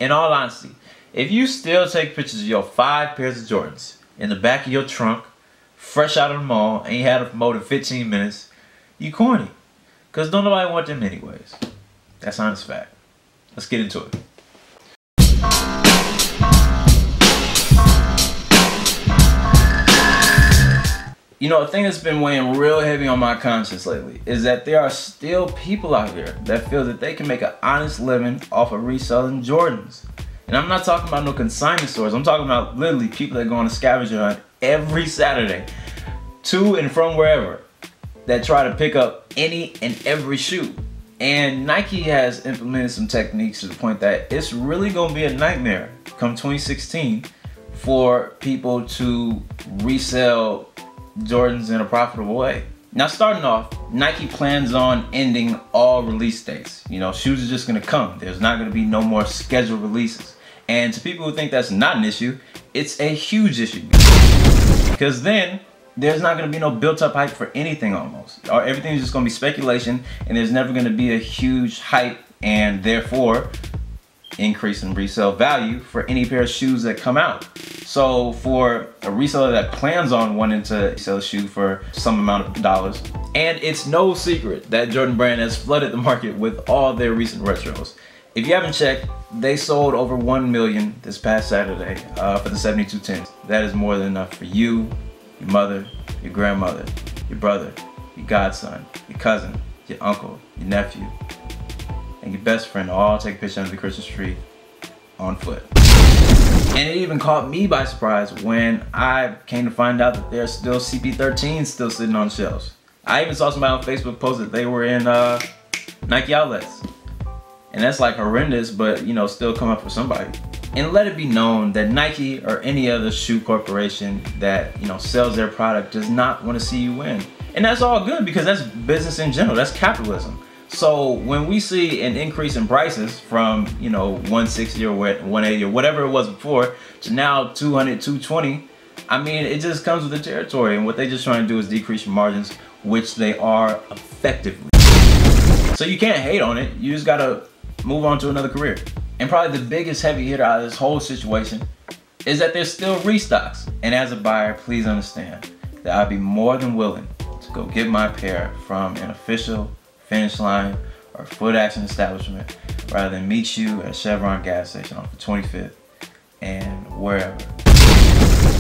In all honesty, if you still take pictures of your 5 pairs of Jordans in the back of your trunk, fresh out of the mall, and you had them for more than 15 minutes, you corny. Because don't nobody want them anyways. That's honest fact. Let's get into it. You know, a thing that's been weighing real heavy on my conscience lately is that there are still people out there that feel that they can make an honest living off of reselling Jordans. And I'm not talking about no consignment stores. I'm talking about literally people that go on a scavenger hunt every Saturday to and from wherever that try to pick up any and every shoe. And Nike has implemented some techniques to the point that it's really gonna be a nightmare come 2016 for people to resell Jordans in a profitable way. Now, starting off, Nike plans on ending all release dates. You know, shoes are just gonna come. There's not gonna be no more scheduled releases. And to people who think that's not an issue, it's a huge issue. Because then there's not gonna be no built up hype for anything almost. Or everything's just gonna be speculation, and there's never gonna be a huge hype and therefore increase in resale value for any pair of shoes that come out. So for a reseller that plans on wanting to sell a shoe for some amount of dollars, and it's no secret that Jordan Brand has flooded the market with all their recent retros. If you haven't checked, they sold over 1 million this past Saturday for the 7210s. That is more than enough for you, your mother, your grandmother, your brother, your godson, your cousin, your uncle, your nephew, and your best friend to all take a picture under the Christmas tree on foot. And it even caught me by surprise when I came to find out that there's still CP13s still sitting on shelves. I even saw somebody on Facebook post that they were in Nike outlets. And that's like horrendous, but you know, still come up for somebody. And let it be known that Nike or any other shoe corporation that, you know, sells their product does not want to see you win. And that's all good because that's business in general, that's capitalism. So when we see an increase in prices from, you know, 160 or 180 or whatever it was before to now 200, 220, I mean, it just comes with the territory. And what they just trying to do is decrease your margins, which they are effectively. So you can't hate on it. You just gotta move on to another career. And probably the biggest heavy hitter out of this whole situation is that there's still restocks. And as a buyer, please understand that I'd be more than willing to go get my pair from an official Finish Line or Foot Action establishment rather than meet you at Chevron gas station off the 25th and wherever.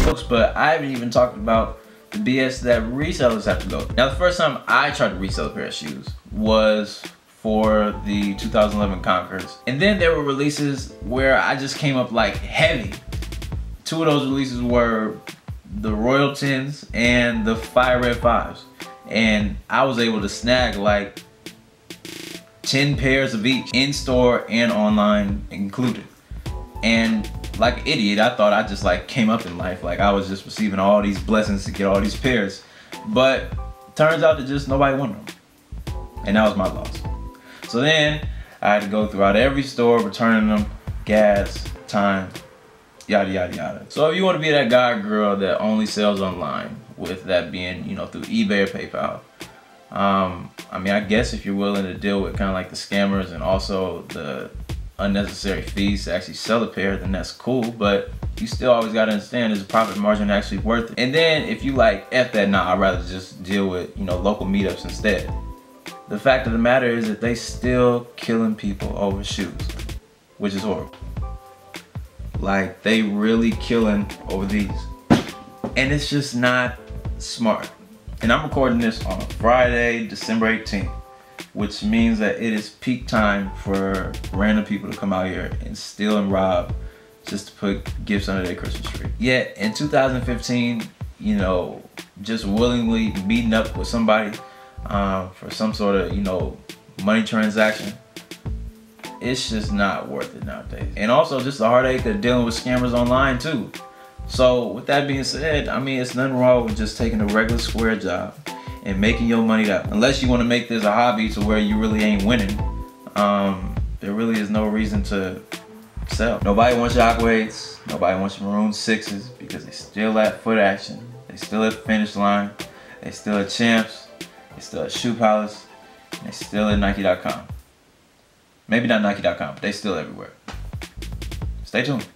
Folks, but I haven't even talked about the BS that resellers have to go through. Now, the first time I tried to resell a pair of shoes was for the 2011 Concords. And then there were releases where I just came up like heavy. 2 of those releases were the Royal 10s and the Fire Red 5s. And I was able to snag like 10 pairs of each, in-store and online included. And like an idiot, I thought I just like came up in life, like I was just receiving all these blessings to get all these pairs. But turns out that just nobody wanted them. And that was my loss. So then I had to go throughout every store, returning them, gas, time, yada yada yada. So if you want to be that guy or girl that only sells online, with that being, you know, through eBay or PayPal, I mean, I guess if you're willing to deal with kind of like the scammers and also the unnecessary fees to actually sell a pair, then that's cool. But you still always got to understand, is the profit margin actually worth it? And then if you like, F that, nah, I'd rather just deal with, you know, local meetups instead. The fact of the matter is that they still killing people over shoes, which is horrible. Like, they really killing over these. And it's just not smart. And I'm recording this on Friday, December 18th, which means that it is peak time for random people to come out here and steal and rob just to put gifts under their Christmas tree. Yet in 2015, you know, just willingly meeting up with somebody for some sort of, you know, money transaction, it's just not worth it nowadays. And also just the heartache of dealing with scammers online too. So with that being said, I mean, it's nothing wrong with just taking a regular square job and making your money that way. Unless you want to make this a hobby to where you really ain't winning, there really is no reason to sell. Nobody wants your Aqua 8s, nobody wants your Maroon 6s because they still at Foot Action, they still at Finish Line, they still at Champs, they still at Shoe Palace, and they still at Nike.com. Maybe not Nike.com, but they still everywhere. Stay tuned.